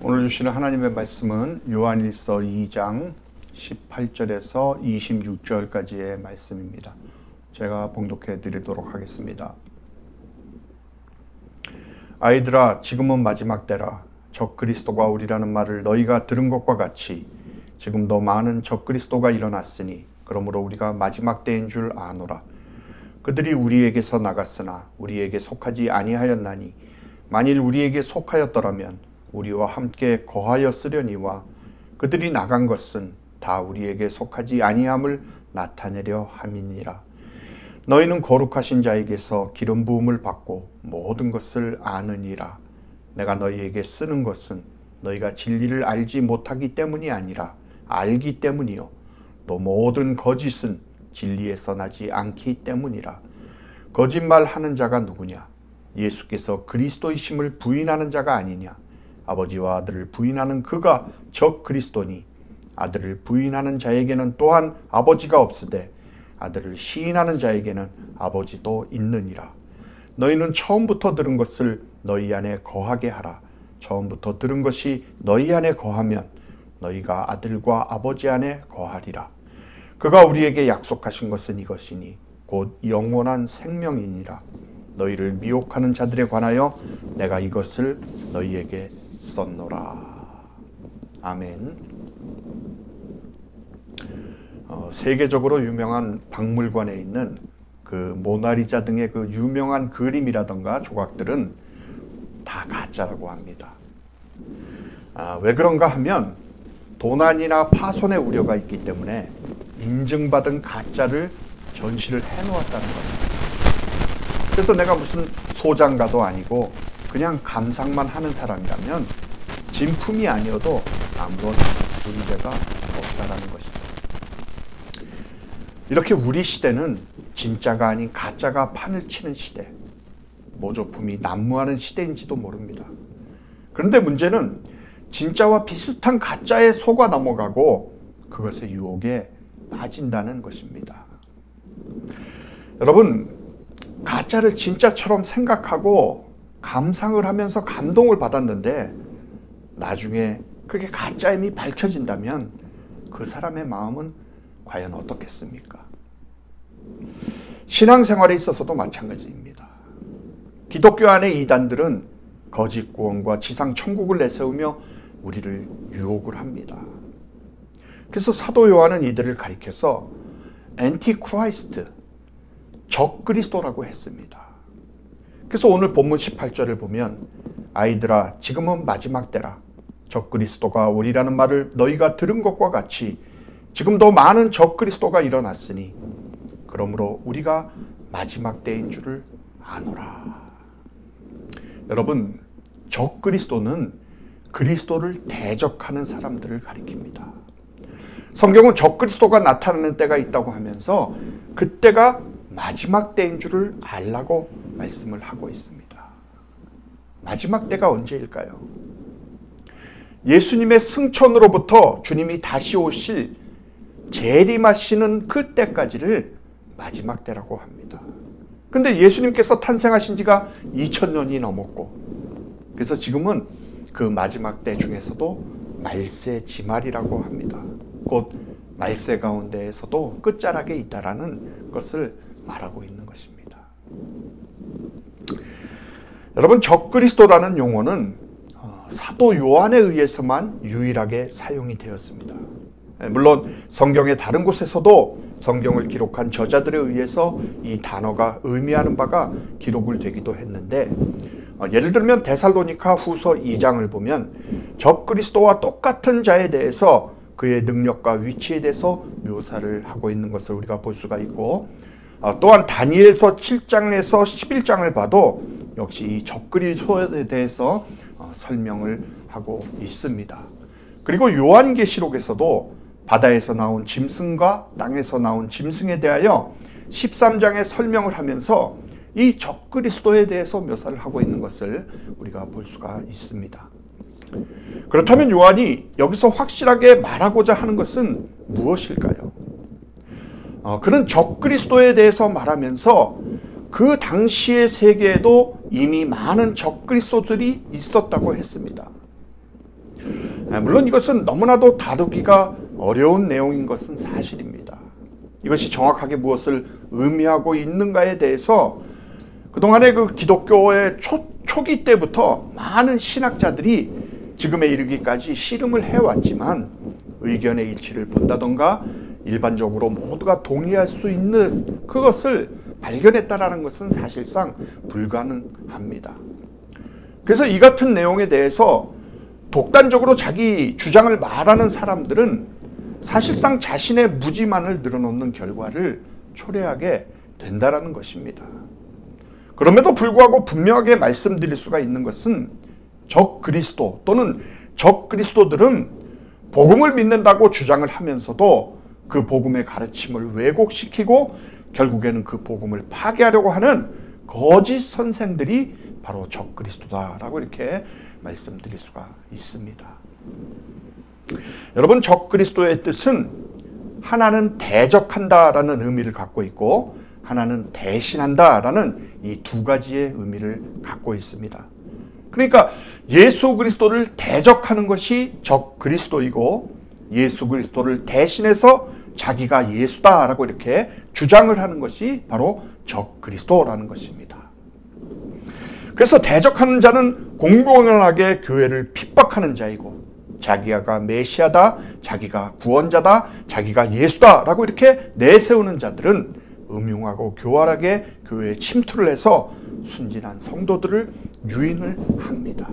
오늘 주시는 하나님의 말씀은 요한일서 2장 18절에서 26절까지의 말씀입니다. 제가 봉독해 드리도록 하겠습니다. 아이들아, 지금은 마지막 때라. 적그리스도가 오리라는 말을 너희가 들은 것과 같이 지금도 많은 적그리스도가 일어났으니 그러므로 우리가 마지막 때인 줄 아노라. 그들이 우리에게서 나갔으나 우리에게 속하지 아니하였나니 만일 우리에게 속하였더라면 우리와 함께 거하였으려니와 그들이 나간 것은 다 우리에게 속하지 아니함을 나타내려 함이니라. 너희는 거룩하신 자에게서 기름 부음을 받고 모든 것을 아느니라. 내가 너희에게 쓰는 것은 너희가 진리를 알지 못하기 때문이 아니라 알기 때문이요 또 모든 거짓은 진리에서 나지 않기 때문이라. 거짓말하는 자가 누구냐? 예수께서 그리스도이심을 부인하는 자가 아니냐? 아버지와 아들을 부인하는 그가 적그리스도니 아들을 부인하는 자에게는 또한 아버지가 없으되 아들을 시인하는 자에게는 아버지도 있느니라. 너희는 처음부터 들은 것을 너희 안에 거하게 하라. 처음부터 들은 것이 너희 안에 거하면 너희가 아들과 아버지 안에 거하리라. 그가 우리에게 약속하신 것은 이것이니 곧 영원한 생명이니라. 너희를 미혹하는 자들에 관하여 내가 이것을 너희에게 썼노라. 아멘. 세계적으로 유명한 박물관에 있는 그 모나리자 등의 그 유명한 그림이라던가 조각들은 다 가짜라고 합니다. 왜 그런가 하면 도난이나 파손의 우려가 있기 때문에 인증받은 가짜를 전시를 해놓았다는 겁니다. 그래서 내가 무슨 소장가도 아니고 그냥 감상만 하는 사람이라면 진품이 아니어도 아무런 문제가 없다라는 것이죠. 이렇게 우리 시대는 진짜가 아닌 가짜가 판을 치는 시대, 모조품이 난무하는 시대인지도 모릅니다. 그런데 문제는 진짜와 비슷한 가짜에 속아 넘어가고 그것의 유혹에 빠진다는 것입니다. 여러분, 가짜를 진짜처럼 생각하고 감상을 하면서 감동을 받았는데 나중에 그게 가짜임이 밝혀진다면 그 사람의 마음은 과연 어떻겠습니까? 신앙생활에 있어서도 마찬가지입니다. 기독교 안의 이단들은 거짓 구원과 지상 천국을 내세우며 우리를 유혹을 합니다. 그래서 사도 요한은 이들을 가리켜서 엔티크라이스트, 적그리스도라고 했습니다. 그래서 오늘 본문 18절을 보면 아이들아, 지금은 마지막 때라. 적그리스도가 오리라는 말을 너희가 들은 것과 같이 지금도 많은 적그리스도가 일어났으니 그러므로 우리가 마지막 때인 줄을 아노라. 여러분, 적그리스도는 그리스도를 대적하는 사람들을 가리킵니다. 성경은 적그리스도가 나타나는 때가 있다고 하면서 그때가 마지막 때인 줄을 알라고 말씀을 하고 있습니다. 마지막 때가 언제일까요? 예수님의 승천으로부터 주님이 다시 오실 재림하시는 그 때까지를 마지막 때라고 합니다. 근데 예수님께서 탄생하신 지가 2000년이 넘었고 그래서 지금은 그 마지막 때 중에서도 말세 지말이라고 합니다. 곧 말세 가운데에서도 끝자락에 있다라는 것을 말하고 있는 것입니다. 여러분, 적그리스도라는 용어는 사도 요한에 의해서만 유일하게 사용이 되었습니다. 물론 성경의 다른 곳에서도 성경을 기록한 저자들에 의해서 이 단어가 의미하는 바가 기록을 되기도 했는데 예를 들면 데살로니가 후서 2장을 보면 적그리스도와 똑같은 자에 대해서 그의 능력과 위치에 대해서 묘사를 하고 있는 것을 우리가 볼 수가 있고 또한 다니엘서 7장에서 11장을 봐도 역시 이 적그리스도에 대해서 설명을 하고 있습니다. 그리고 요한계시록에서도 바다에서 나온 짐승과 땅에서 나온 짐승에 대하여 13장에 설명을 하면서 이 적그리스도에 대해서 묘사를 하고 있는 것을 우리가 볼 수가 있습니다. 그렇다면 요한이 여기서 확실하게 말하고자 하는 것은 무엇일까요? 그는 적그리스도에 대해서 말하면서 그 당시의 세계에도 이미 많은 적그리스도들이 있었다고 했습니다. 물론 이것은 너무나도 다루기가 어려운 내용인 것은 사실입니다. 이것이 정확하게 무엇을 의미하고 있는가에 대해서 그동안의 그 기독교의 초기 때부터 많은 신학자들이 지금에 이르기까지 씨름을 해왔지만 의견의 일치를 본다던가 일반적으로 모두가 동의할 수 있는 그것을 발견했다라는 것은 사실상 불가능합니다. 그래서 이 같은 내용에 대해서 독단적으로 자기 주장을 말하는 사람들은 사실상 자신의 무지만을 늘어놓는 결과를 초래하게 된다라는 것입니다. 그럼에도 불구하고 분명하게 말씀드릴 수가 있는 것은 적그리스도 또는 적그리스도들은 복음을 믿는다고 주장을 하면서도 그 복음의 가르침을 왜곡시키고 결국에는 그 복음을 파괴하려고 하는 거짓 선생들이 바로 적그리스도다라고 이렇게 말씀드릴 수가 있습니다. 여러분, 적그리스도의 뜻은 하나는 대적한다라는 의미를 갖고 있고 하나는 대신한다라는 이 두 가지의 의미를 갖고 있습니다. 그러니까 예수 그리스도를 대적하는 것이 적그리스도이고 예수 그리스도를 대신해서 자기가 예수다라고 이렇게 주장을 하는 것이 바로 적그리스도라는 것입니다. 그래서 대적하는 자는 공공연하게 교회를 핍박하는 자이고 자기가 메시아다, 자기가 구원자다, 자기가 예수다라고 이렇게 내세우는 자들은 음흉하고 교활하게 교회에 침투를 해서 순진한 성도들을 유인을 합니다.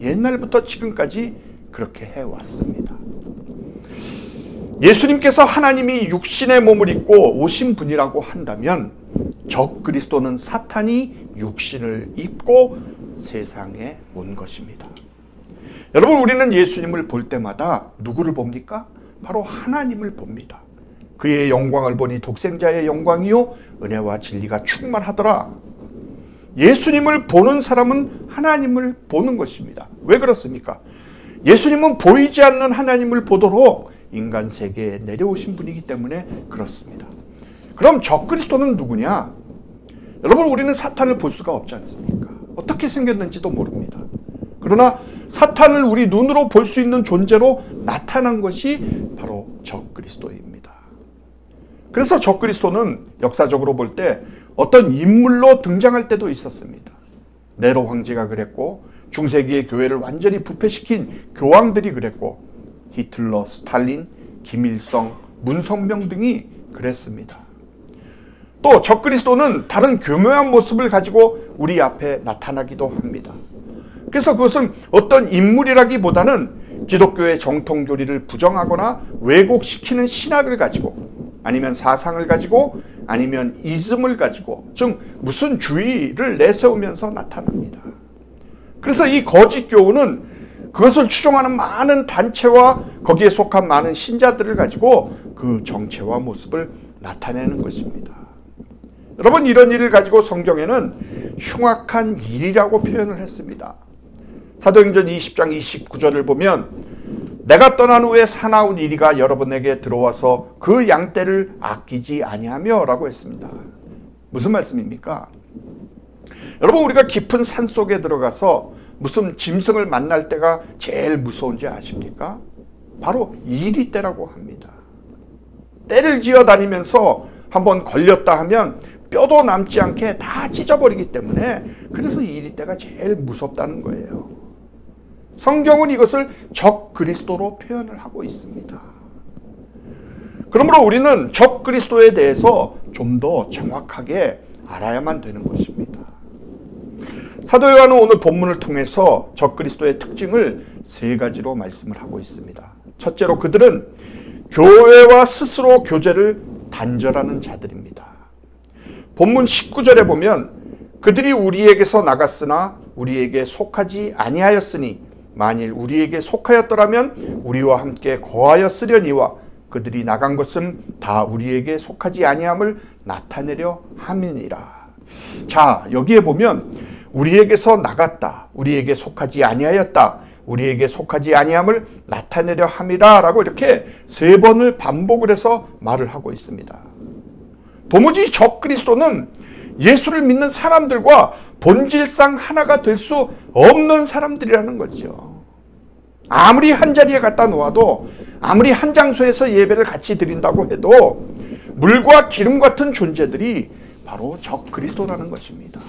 옛날부터 지금까지 그렇게 해왔습니다. 예수님께서 하나님이 육신의 몸을 입고 오신 분이라고 한다면 적그리스도는 사탄이 육신을 입고 세상에 온 것입니다. 여러분, 우리는 예수님을 볼 때마다 누구를 봅니까? 바로 하나님을 봅니다. 그의 영광을 보니 독생자의 영광이요 은혜와 진리가 충만하더라. 예수님을 보는 사람은 하나님을 보는 것입니다. 왜 그렇습니까? 예수님은 보이지 않는 하나님을 보도록 인간 세계에 내려오신 분이기 때문에 그렇습니다. 그럼 적그리스도는 누구냐? 여러분, 우리는 사탄을 볼 수가 없지 않습니까? 어떻게 생겼는지도 모릅니다. 그러나 사탄을 우리 눈으로 볼 수 있는 존재로 나타난 것이 바로 적그리스도입니다. 그래서 적그리스도는 역사적으로 볼 때 어떤 인물로 등장할 때도 있었습니다. 네로 황제가 그랬고 중세기의 교회를 완전히 부패시킨 교황들이 그랬고 히틀러, 스탈린, 김일성, 문성명 등이 그랬습니다. 또 적그리스도는 다른 교묘한 모습을 가지고 우리 앞에 나타나기도 합니다. 그래서 그것은 어떤 인물이라기보다는 기독교의 정통교리를 부정하거나 왜곡시키는 신학을 가지고 아니면 사상을 가지고 아니면 이즘을 가지고 즉 무슨 주의를 내세우면서 나타납니다. 그래서 이 거짓 교훈은 그것을 추종하는 많은 단체와 거기에 속한 많은 신자들을 가지고 그 정체와 모습을 나타내는 것입니다. 여러분, 이런 일을 가지고 성경에는 흉악한 일이라고 표현을 했습니다. 사도행전 20장 29절을 보면 내가 떠난 후에 사나운 이리가 여러분에게 들어와서 그 양떼를 아끼지 아니하며 라고 했습니다. 무슨 말씀입니까? 여러분, 우리가 깊은 산 속에 들어가서 무슨 짐승을 만날 때가 제일 무서운지 아십니까? 바로 이리떼라고 합니다. 떼를 지어 다니면서 한번 걸렸다 하면 뼈도 남지 않게 다 찢어버리기 때문에 그래서 이리떼가 제일 무섭다는 거예요. 성경은 이것을 적그리스도로 표현을 하고 있습니다. 그러므로 우리는 적그리스도에 대해서 좀 더 정확하게 알아야만 되는 것입니다. 사도 요한은 오늘 본문을 통해서 적그리스도의 특징을 세 가지로 말씀을 하고 있습니다. 첫째로 그들은 교회와 스스로 교제를 단절하는 자들입니다. 본문 19절에 보면 그들이 우리에게서 나갔으나 우리에게 속하지 아니하였으니 만일 우리에게 속하였더라면 우리와 함께 거하였으려니와 그들이 나간 것은 다 우리에게 속하지 아니함을 나타내려 함이니라. 자, 여기에 보면 우리에게서 나갔다, 우리에게 속하지 아니하였다, 우리에게 속하지 아니함을 나타내려 함이라 라고 이렇게 세 번을 반복을 해서 말을 하고 있습니다. 도무지 적그리스도는 예수를 믿는 사람들과 본질상 하나가 될 수 없는 사람들이라는 거죠. 아무리 한 자리에 갖다 놓아도, 아무리 한 장소에서 예배를 같이 드린다고 해도 물과 기름 같은 존재들이 바로 적 그리스도라는 것입니다.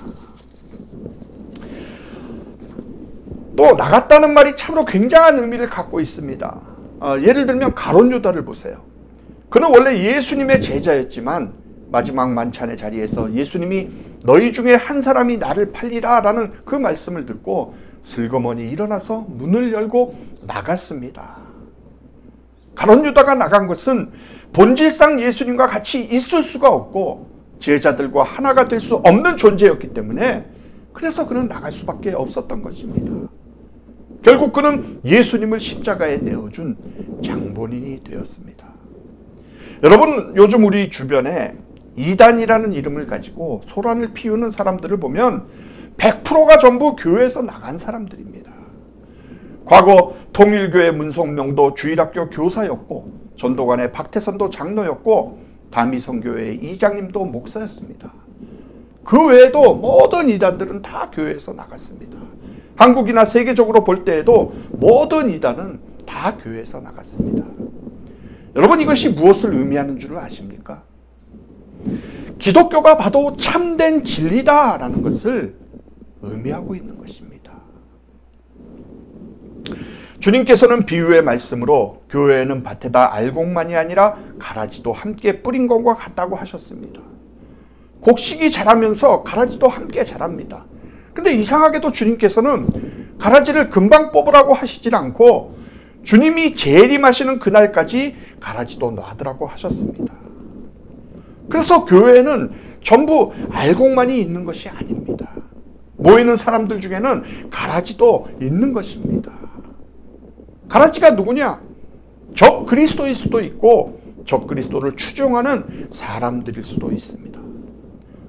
또 나갔다는 말이 참으로 굉장한 의미를 갖고 있습니다. 예를 들면 가룟 유다를 보세요. 그는 원래 예수님의 제자였지만 마지막 만찬의 자리에서 예수님이 너희 중에 한 사람이 나를 팔리라 라는 그 말씀을 듣고 슬그머니 일어나서 문을 열고 나갔습니다. 가룟 유다가 나간 것은 본질상 예수님과 같이 있을 수가 없고 제자들과 하나가 될 수 없는 존재였기 때문에 그래서 그는 나갈 수밖에 없었던 것입니다. 결국 그는 예수님을 십자가에 내어준 장본인이 되었습니다. 여러분, 요즘 우리 주변에 이단이라는 이름을 가지고 소란을 피우는 사람들을 보면 100%가 전부 교회에서 나간 사람들입니다. 과거 통일교회 문성명도 주일학교 교사였고, 전도관의 박태선도 장로였고, 다미성교회의 이장님도 목사였습니다. 그 외에도 모든 이단들은 다 교회에서 나갔습니다. 한국이나 세계적으로 볼 때에도 모든 이단은 다 교회에서 나갔습니다. 여러분, 이것이 무엇을 의미하는 줄 아십니까? 기독교가 봐도 참된 진리다라는 것을 의미하고 있는 것입니다. 주님께서는 비유의 말씀으로 교회는 밭에다 알곡만이 아니라 가라지도 함께 뿌린 것과 같다고 하셨습니다. 곡식이 자라면서 가라지도 함께 자랍니다. 근데 이상하게도 주님께서는 가라지를 금방 뽑으라고 하시질 않고 주님이 재림하시는 그날까지 가라지도 놔두라고 하셨습니다. 그래서 교회는 전부 알곡만이 있는 것이 아닙니다. 모이는 사람들 중에는 가라지도 있는 것입니다. 가라지가 누구냐? 적 그리스도일 수도 있고 적 그리스도를 추종하는 사람들일 수도 있습니다.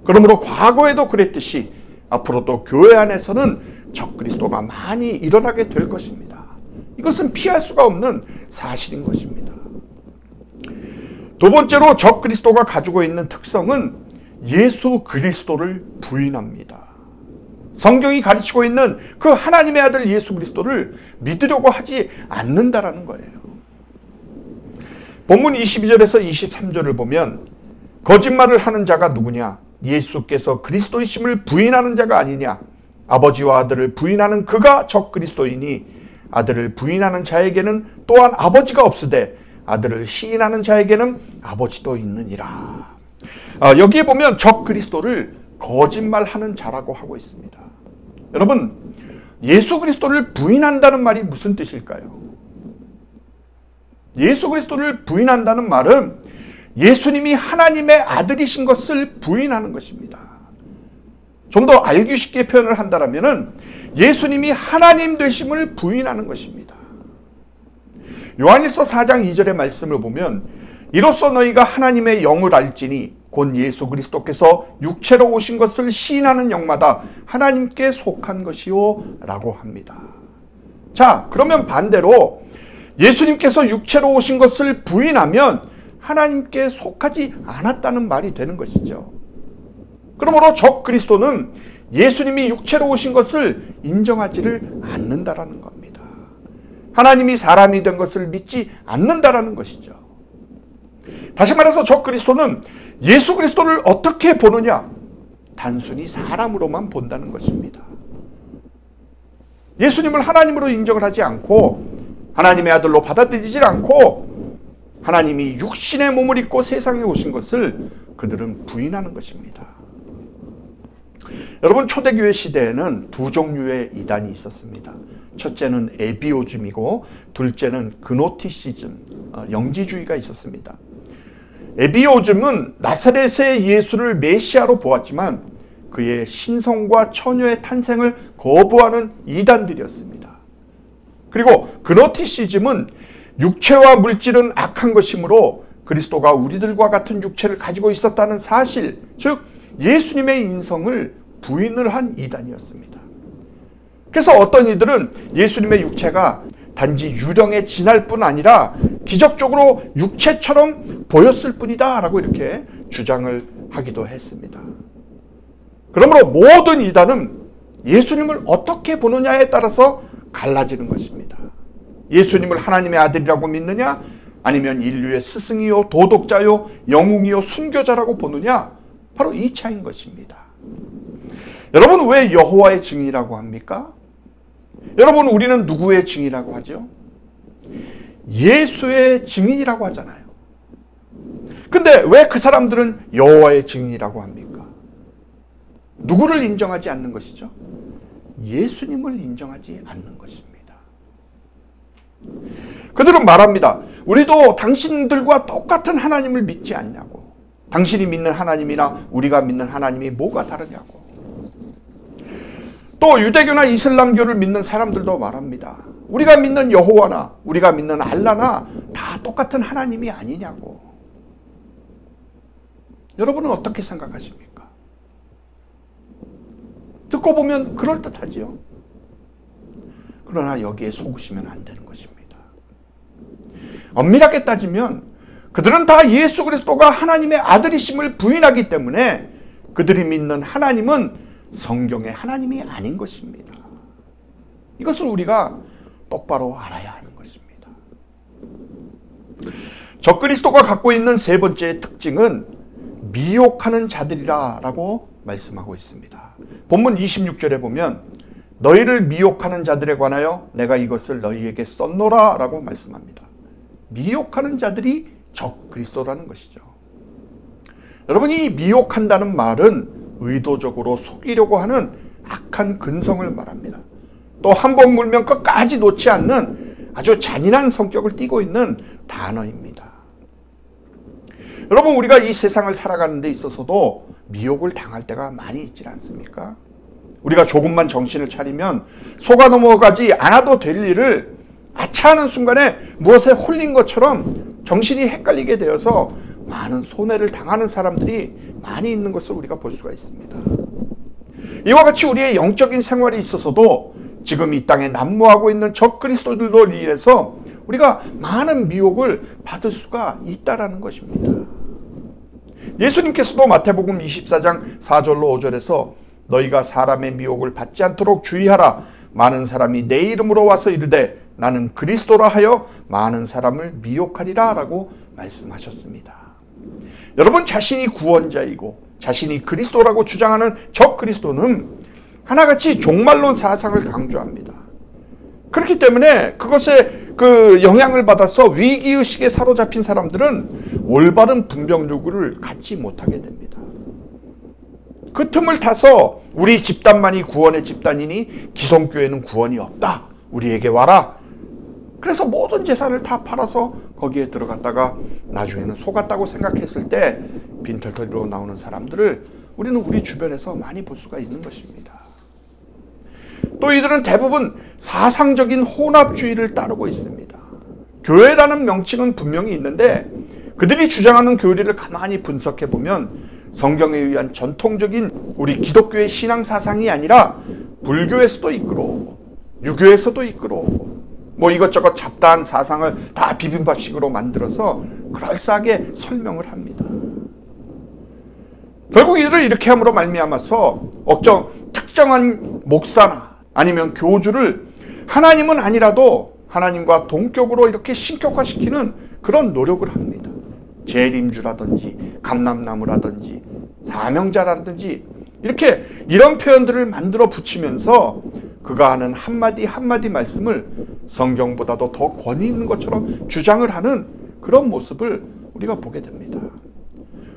그러므로 과거에도 그랬듯이 앞으로도 교회 안에서는 적 그리스도가 많이 일어나게 될 것입니다. 이것은 피할 수가 없는 사실인 것입니다. 두 번째로 적 그리스도가 가지고 있는 특성은 예수 그리스도를 부인합니다. 성경이 가르치고 있는 그 하나님의 아들 예수 그리스도를 믿으려고 하지 않는다라는 거예요. 본문 22절에서 23절을 보면 거짓말을 하는 자가 누구냐? 예수께서 그리스도이심을 부인하는 자가 아니냐? 아버지와 아들을 부인하는 그가 적 그리스도이니 아들을 부인하는 자에게는 또한 아버지가 없으되 아들을 시인하는 자에게는 아버지도 있느니라. 여기에 보면 적 그리스도를 거짓말하는 자라고 하고 있습니다. 여러분, 예수 그리스도를 부인한다는 말이 무슨 뜻일까요? 예수 그리스도를 부인한다는 말은 예수님이 하나님의 아들이신 것을 부인하는 것입니다. 좀 더 알기 쉽게 표현을 한다면 예수님이 하나님 되심을 부인하는 것입니다. 요한일서 4장 2절의 말씀을 보면 이로써 너희가 하나님의 영을 알지니 곧 예수 그리스도께서 육체로 오신 것을 시인하는 영마다 하나님께 속한 것이요 라고 합니다. 자, 그러면 반대로 예수님께서 육체로 오신 것을 부인하면 하나님께 속하지 않았다는 말이 되는 것이죠. 그러므로 적 그리스도는 예수님이 육체로 오신 것을 인정하지를 않는다라는 겁니다. 하나님이 사람이 된 것을 믿지 않는다라는 것이죠. 다시 말해서 적 그리스도는 예수 그리스도를 어떻게 보느냐? 단순히 사람으로만 본다는 것입니다. 예수님을 하나님으로 인정을 하지 않고 하나님의 아들로 받아들이질 않고 하나님이 육신의 몸을 입고 세상에 오신 것을 그들은 부인하는 것입니다. 여러분, 초대교회 시대에는 두 종류의 이단이 있었습니다. 첫째는 에비오즘이고 둘째는 그노티시즘, 영지주의가 있었습니다. 에비오즘은 나사렛의 예수를 메시아로 보았지만 그의 신성과 처녀의 탄생을 거부하는 이단들이었습니다. 그리고 그노티시즘은 육체와 물질은 악한 것이므로 그리스도가 우리들과 같은 육체를 가지고 있었다는 사실, 즉 예수님의 인성을 부인을 한 이단이었습니다. 그래서 어떤 이들은 예수님의 육체가 단지 유령에 지날 뿐 아니라 기적적으로 육체처럼 보였을 뿐이다 라고 이렇게 주장을 하기도 했습니다. 그러므로 모든 이단은 예수님을 어떻게 보느냐에 따라서 갈라지는 것입니다. 예수님을 하나님의 아들이라고 믿느냐? 아니면 인류의 스승이요, 도덕자요, 영웅이요, 순교자라고 보느냐? 바로 이 차이인 것입니다. 여러분, 왜 여호와의 증인이라고 합니까? 여러분, 우리는 누구의 증인이라고 하죠? 예수의 증인이라고 하잖아요. 근데 왜 그 사람들은 여호와의 증인이라고 합니까? 누구를 인정하지 않는 것이죠? 예수님을 인정하지 않는 것입니다. 그들은 말합니다. 우리도 당신들과 똑같은 하나님을 믿지 않냐고. 당신이 믿는 하나님이나 우리가 믿는 하나님이 뭐가 다르냐고. 또 유대교나 이슬람교를 믿는 사람들도 말합니다. 우리가 믿는 여호와나 우리가 믿는 알라나 다 똑같은 하나님이 아니냐고. 여러분은 어떻게 생각하십니까? 듣고 보면 그럴듯하지요. 그러나 여기에 속으시면 안 되는 것입니다. 엄밀하게 따지면 그들은 다 예수 그리스도가 하나님의 아들이심을 부인하기 때문에 그들이 믿는 하나님은 성경의 하나님이 아닌 것입니다. 이것을 우리가 똑바로 알아야 하는 것입니다. 적그리스도가 갖고 있는 세 번째 특징은 미혹하는 자들이라 라고 말씀하고 있습니다. 본문 26절에 보면 너희를 미혹하는 자들에 관하여 내가 이것을 너희에게 썼노라 라고 말씀합니다. 미혹하는 자들이 적그리스도라는 것이죠. 여러분, 이 미혹한다는 말은 의도적으로 속이려고 하는 악한 근성을 말합니다. 또 한 번 물면 끝까지 놓지 않는 아주 잔인한 성격을 띠고 있는 단어입니다. 여러분, 우리가 이 세상을 살아가는 데 있어서도 미혹을 당할 때가 많이 있지 않습니까? 우리가 조금만 정신을 차리면 속아 넘어가지 않아도 될 일을 아차하는 순간에 무엇에 홀린 것처럼 정신이 헷갈리게 되어서 많은 손해를 당하는 사람들이 많이 있는 것을 우리가 볼 수가 있습니다. 이와 같이 우리의 영적인 생활에 있어서도 지금 이 땅에 난무하고 있는 적그리스도들로 인해서 우리가 많은 미혹을 받을 수가 있다라는 것입니다. 예수님께서도 마태복음 24장 4절로 5절에서 너희가 사람의 미혹을 받지 않도록 주의하라. 많은 사람이 내 이름으로 와서 이르되 나는 그리스도라 하여 많은 사람을 미혹하리라 라고 말씀하셨습니다. 여러분, 자신이 구원자이고 자신이 그리스도라고 주장하는 적그리스도는 하나같이 종말론 사상을 강조합니다. 그렇기 때문에 그것에 영향을 받아서 위기의식에 사로잡힌 사람들은 올바른 분별 요구를 갖지 못하게 됩니다. 그 틈을 타서 우리 집단만이 구원의 집단이니 기성교회는 구원이 없다. 우리에게 와라. 그래서 모든 재산을 다 팔아서 거기에 들어갔다가 나중에는 속았다고 생각했을 때 빈털터리로 나오는 사람들을 우리는 우리 주변에서 많이 볼 수가 있는 것입니다. 또 이들은 대부분 사상적인 혼합주의를 따르고 있습니다. 교회라는 명칭은 분명히 있는데 그들이 주장하는 교리를 가만히 분석해 보면 성경에 의한 전통적인 우리 기독교의 신앙사상이 아니라 불교에서도 이끌어오고 유교에서도 이끌어오고 이것저것 잡다한 사상을 다 비빔밥식으로 만들어서 그럴싸하게 설명을 합니다. 결국 이들을 이렇게 함으로 말미암아서 특정한 목사나 아니면 교주를 하나님은 아니라도 하나님과 동격으로 이렇게 신격화시키는 그런 노력을 합니다. 재림주라든지 감람나무라든지 사명자라든지 이런 표현들을 만들어 붙이면서 그가 하는 한마디 한마디 말씀을 성경보다도 더 권위 있는 것처럼 주장을 하는 그런 모습을 우리가 보게 됩니다.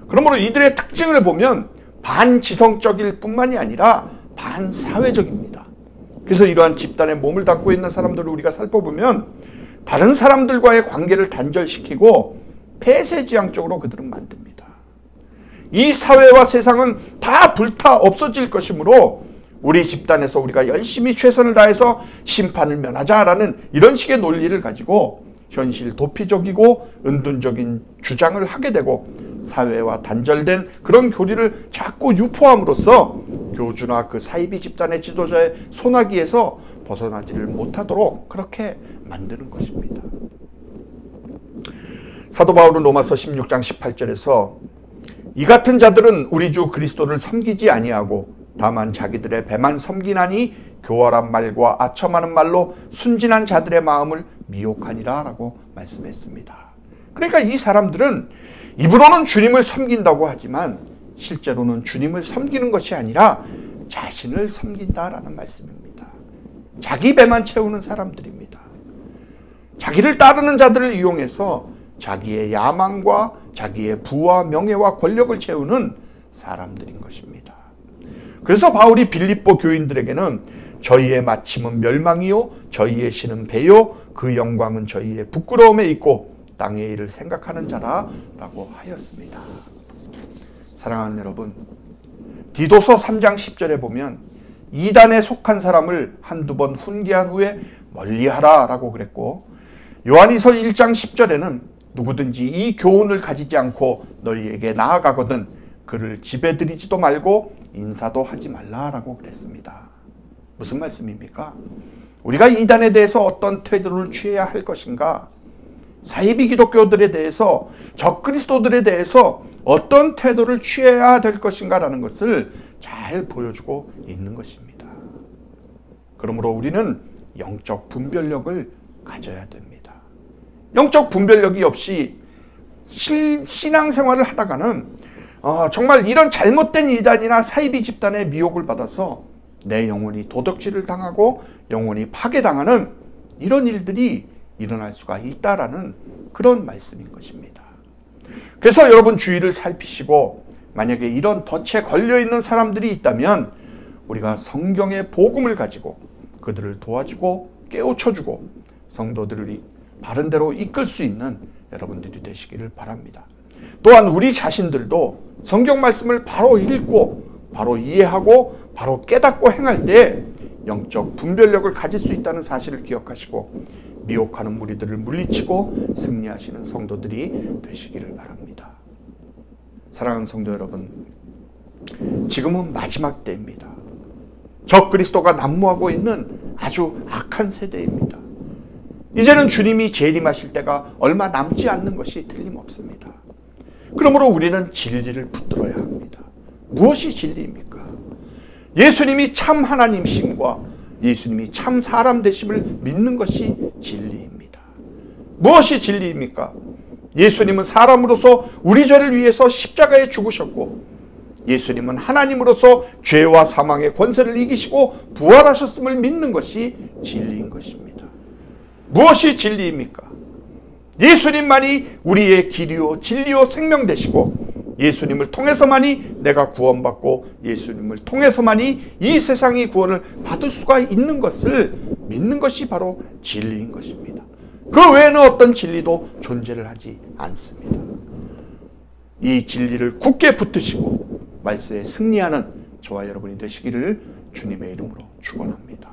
그러므로 이들의 특징을 보면 반지성적일 뿐만이 아니라 반사회적입니다. 그래서 이러한 집단에 몸을 담고 있는 사람들을 우리가 살펴보면 다른 사람들과의 관계를 단절시키고 폐쇄지향적으로 그들은 만듭니다. 이 사회와 세상은 다 불타 없어질 것이므로 우리 집단에서 우리가 열심히 최선을 다해서 심판을 면하자라는 이런 식의 논리를 가지고 현실 도피적이고 은둔적인 주장을 하게 되고 사회와 단절된 그런 교리를 자꾸 유포함으로써 교주나 그 사이비 집단의 지도자의 손아귀에서 벗어나지를 못하도록 그렇게 만드는 것입니다. 사도 바울은 로마서 16장 18절에서 이 같은 자들은 우리 주 그리스도를 섬기지 아니하고 다만 자기들의 배만 섬기나니 교활한 말과 아첨하는 말로 순진한 자들의 마음을 미혹하니라 라고 말씀했습니다. 그러니까 이 사람들은 입으로는 주님을 섬긴다고 하지만 실제로는 주님을 섬기는 것이 아니라 자신을 섬긴다라는 말씀입니다. 자기 배만 채우는 사람들입니다. 자기를 따르는 자들을 이용해서 자기의 야망과 자기의 부와 명예와 권력을 채우는 사람들인 것입니다. 그래서 바울이 빌립보 교인들에게는 저희의 마침은 멸망이요 저희의 신은 배요 그 영광은 저희의 부끄러움에 있고 땅의 일을 생각하는 자라라고 하였습니다. 사랑하는 여러분, 디도서 3장 10절에 보면 이단에 속한 사람을 한두 번 훈계한 후에 멀리하라 라고 그랬고, 요한이서 1장 10절에는 누구든지 이 교훈을 가지지 않고 너희에게 나아가거든 그를 집에 들이지도 말고 인사도 하지 말라라고 그랬습니다. 무슨 말씀입니까? 우리가 이단에 대해서 어떤 태도를 취해야 할 것인가, 사이비 기독교들에 대해서, 적그리스도들에 대해서 어떤 태도를 취해야 될 것인가라는 것을 잘 보여주고 있는 것입니다. 그러므로 우리는 영적 분별력을 가져야 됩니다. 영적 분별력이 없이 신앙생활을 하다가는 정말 이런 잘못된 이단이나 사이비 집단의 미혹을 받아서 내 영혼이 도덕질을 당하고 영혼이 파괴당하는 이런 일들이 일어날 수가 있다라는 그런 말씀인 것입니다. 그래서 여러분 주위를 살피시고 만약에 이런 덫에 걸려있는 사람들이 있다면 우리가 성경의 복음을 가지고 그들을 도와주고 깨우쳐주고 성도들을 바른 대로 이끌 수 있는 여러분들이 되시기를 바랍니다. 또한 우리 자신들도 성경 말씀을 바로 읽고 바로 이해하고 바로 깨닫고 행할 때 영적 분별력을 가질 수 있다는 사실을 기억하시고 미혹하는 무리들을 물리치고 승리하시는 성도들이 되시기를 바랍니다. 사랑하는 성도 여러분, 지금은 마지막 때입니다. 적그리스도가 난무하고 있는 아주 악한 세대입니다. 이제는 주님이 재림하실 때가 얼마 남지 않는 것이 틀림없습니다. 그러므로 우리는 진리를 붙들어야 합니다. 무엇이 진리입니까? 예수님이 참 하나님심과 예수님이 참 사람 되심을 믿는 것이 진리입니다. 무엇이 진리입니까? 예수님은 사람으로서 우리 죄를 위해서 십자가에 죽으셨고 예수님은 하나님으로서 죄와 사망의 권세를 이기시고 부활하셨음을 믿는 것이 진리인 것입니다. 무엇이 진리입니까? 예수님만이 우리의 길이요 진리요 생명 되시고 예수님을 통해서만이 내가 구원받고 예수님을 통해서만이 이 세상이 구원을 받을 수가 있는 것을 믿는 것이 바로 진리인 것입니다. 그 외에는 어떤 진리도 존재를 하지 않습니다. 이 진리를 굳게 붙드시고 말씀에 승리하는 저와 여러분이 되시기를 주님의 이름으로 축원합니다.